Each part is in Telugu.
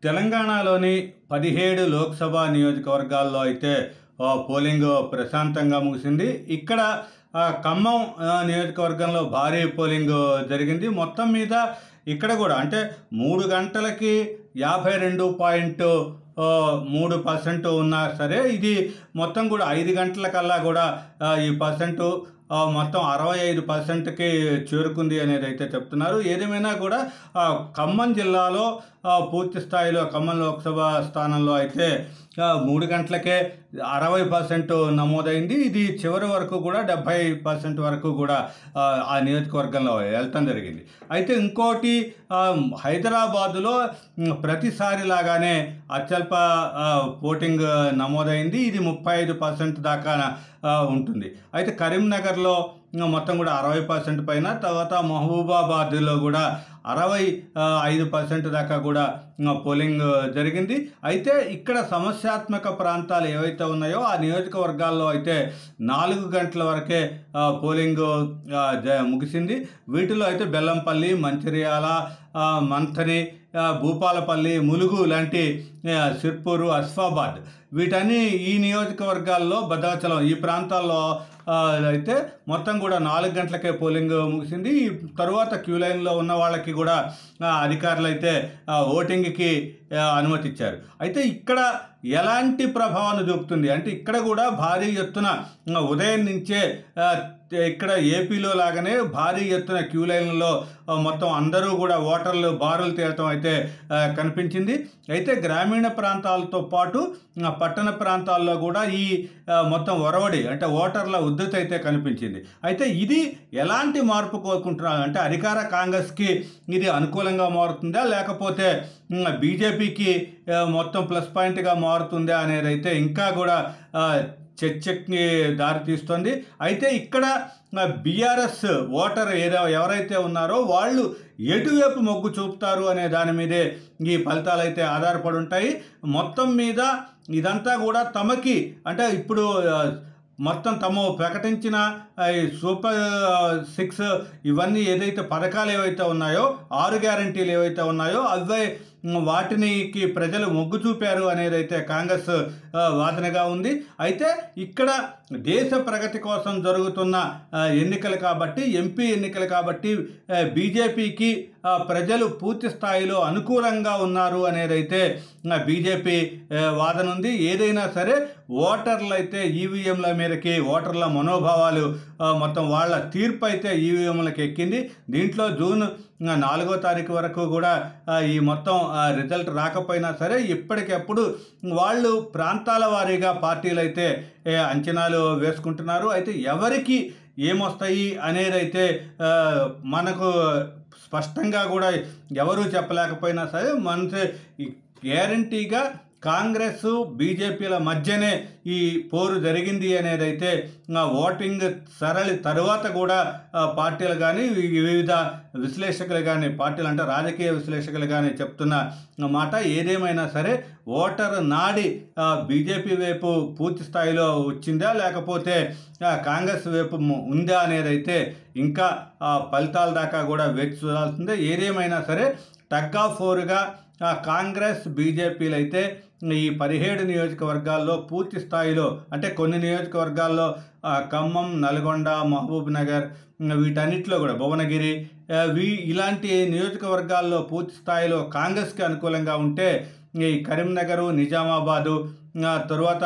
తెలంగాణలోని 17 లోక్సభ నియోజకవర్గాల్లో అయితే పోలింగ్ ప్రశాంతంగా ముగిసింది. ఇక్కడ ఖమ్మం నియోజకవర్గంలో భారీ పోలింగ్ జరిగింది. మొత్తం మీద ఇక్కడ కూడా అంటే 3 గంటలకి 52.3% ఉన్నా సరే ఇది మొత్తం కూడా 5 గంటలకల్లా కూడా ఈ పర్సెంటు మొత్తం 65%కి చేరుకుంది అనేది అయితే చెప్తున్నారు. ఏదేమైనా కూడా ఖమ్మం జిల్లాలో పూర్తి స్థాయిలో ఖమ్మం లోక్సభ స్థానంలో అయితే 3 గంటలకే 60% నమోదైంది. ఇది చివరి వరకు కూడా 70% వరకు కూడా ఆ నియోజకవర్గంలో వెళ్తాం జరిగింది. అయితే ఇంకోటి హైదరాబాదులో ప్రతిసారి లాగానే అత్యల్ప ఓటింగ్ నమోదైంది. ఇది 35% దాకా ఉంటుంది. అయితే కరీంనగర్లో మొత్తం కూడా 60% పైన, తర్వాత మహబూబాబాద్లో కూడా 65% దాకా కూడా పోలింగ్ జరిగింది. అయితే ఇక్కడ సమస్యాత్మక ప్రాంతాలు ఏవైతే ఉన్నాయో ఆ నియోజకవర్గాల్లో అయితే 4 గంటల వరకే పోలింగ్ ముగిసింది. వీటిలో అయితే బెల్లంపల్లి, మంచిర్యాల, మంథని, భూపాలపల్లి, ములుగు లాంటి సిర్పూరు, అస్ఫాబాద్ వీటన్ని ఈ నియోజకవర్గాల్లో భద్రాచలం ఈ ప్రాంతాల్లో అయితే మొత్తం కూడా 4 గంటలకే పోలింగ్ ముగిసింది. తరువాత క్యూ లైన్లో ఉన్న వాళ్ళకి కూడా అధికారులు అయితే ఓటింగ్కి అనుమతి ఇచ్చారు. అయితే ఇక్కడ ఎలాంటి ప్రభావాన్ని చూపుతుంది అంటే ఇక్కడ కూడా భారీ ఎత్తున ఉదయం నుంచే ఇక్కడ ఏపీలో లాగానే భారీ ఎత్తున క్యూ లైన్లలో మొత్తం అందరూ కూడా ఓటర్లు బారులు తీరటం అయితే కనిపించింది. అయితే గ్రామీణ ప్రాంతాలతో పాటు పట్టణ ప్రాంతాల్లో కూడా ఈ మొత్తం ఒరవడి అంటే ఓటర్ల ఉద్ధృతి అయితే కనిపించింది. అయితే ఇది ఎలాంటి మార్పు కోరుకుంటున్నారు అంటే అధికార కాంగ్రెస్కి ఇది అనుకూలంగా మారుతుందా లేకపోతే బీజేపీకి మొత్తం ప్లస్ పాయింట్గా మారుతుందా అనేది అయితే ఇంకా కూడా చర్చకి దారితీస్తుంది. అయితే ఇక్కడ బీఆర్ఎస్ ఓటర్ ఎవరైతే ఉన్నారో వాళ్ళు ఎటువైపు మొగ్గు చూపుతారు అనే దాని మీదే ఈ ఫలితాలు అయితే ఆధారపడి ఉంటాయి. మొత్తం మీద ఇదంతా కూడా తమకి అంటే ఇప్పుడు మొత్తం తాము ప్రకటించిన సూపర్ 6 ఇవన్నీ ఏదైతే పథకాలు ఏవైతే ఉన్నాయో 6 గ్యారంటీలు ఏవైతే ఉన్నాయో అవే వాటికి ప్రజలు మొగ్గు చూపారు అనేది అయితే కాంగ్రెస్ వాదనగా ఉంది. అయితే ఇక్కడ దేశ ప్రగతి కోసం జరుగుతున్న ఎన్నికలు కాబట్టి ఎంపీ ఎన్నికలు కాబట్టి బీజేపీకి ప్రజలు పూర్తి స్థాయిలో అనుకూలంగా ఉన్నారు అనేది అయితే బీజేపీ వాదన ఉంది. ఏదైనా సరే ఓటర్లు అయితే ఈవీఎంల మీదకి ఓటర్ల మనోభావాలు మొత్తం వాళ్ళ తీర్పు అయితే ఈవీఎంలకు ఎక్కింది. దీంట్లో జూన్ 4వ తారీఖు వరకు కూడా ఈ మొత్తం రిజల్ట్ రాకపోయినా సరే ఇప్పటికెప్పుడు వాళ్ళు ప్రాంతాల వారీగా పార్టీలు అయితే అంచనాలు వేసుకుంటున్నారు. అయితే ఎవరికి ఏమొస్తాయి అనేది అయితే మనకు స్పష్టంగా కూడా ఎవరూ చెప్పలేకపోయినా సరే మనకి గ్యారంటీగా కాంగ్రెస్ బీజేపీల మధ్యనే ఈ పోరు జరిగింది అనేది అయితే ఓటింగ్ సరళి తరువాత కూడా పార్టీలు కానీ వివిధ విశ్లేషకులు కానీ పార్టీలు అంటే రాజకీయ విశ్లేషకులు కానీ చెప్తున్న మాట. ఏదేమైనా సరే ఓటర్ నాడి బీజేపీ వైపు పూర్తి స్థాయిలో వచ్చిందా లేకపోతే కాంగ్రెస్ వైపు ఉందా అనేది అయితే ఇంకా ఫలితాల దాకా కూడా వేచి చూడాల్సిందే. ఏదేమైనా సరే టగ్ ఆఫ్ వార్గా కాంగ్రెస్ బీజేపీలు అయితే ఈ 17 నియోజకవర్గాల్లో పూర్తి స్థాయిలో అంటే కొన్ని నియోజకవర్గాల్లో ఖమ్మం, నల్గొండ, మహబూబ్ నగర్ వీటన్నిటిలో కూడా భువనగిరి ఇలాంటి నియోజకవర్గాల్లో పూర్తి స్థాయిలో కాంగ్రెస్కి అనుకూలంగా ఉంటే ఈ కరీంనగరు, నిజామాబాదు తరువాత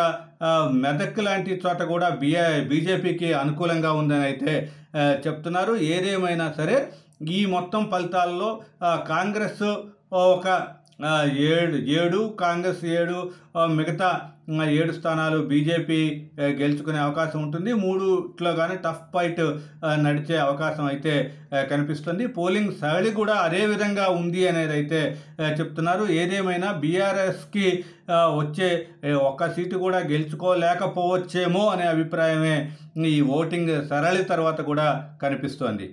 మెదక్ లాంటి చోట కూడా బీజేపీకి అనుకూలంగా ఉందని అయితే చెప్తున్నారు. ఏదేమైనా సరే ఈ మొత్తం ఫలితాల్లో కాంగ్రెస్ ఒక 7 కాంగ్రెస్ 7 మిగతా 7 స్థానాలు బీజేపీ గెలుచుకునే అవకాశం ఉంటుంది. 3లో కానీ టఫ్ ఫైట్ నడిచే అవకాశం అయితే కనిపిస్తుంది. పోలింగ్ సరళి కూడా అదే విధంగా ఉంది అనేది అయితే చెప్తున్నారు. ఏదేమైనా బీఆర్ఎస్కి వచ్చే ఒక్క సీటు కూడా గెలుచుకోలేకపోవచ్చేమో అనే అభిప్రాయమే ఈ ఓటింగ్ సరళి తర్వాత కూడా కనిపిస్తోంది.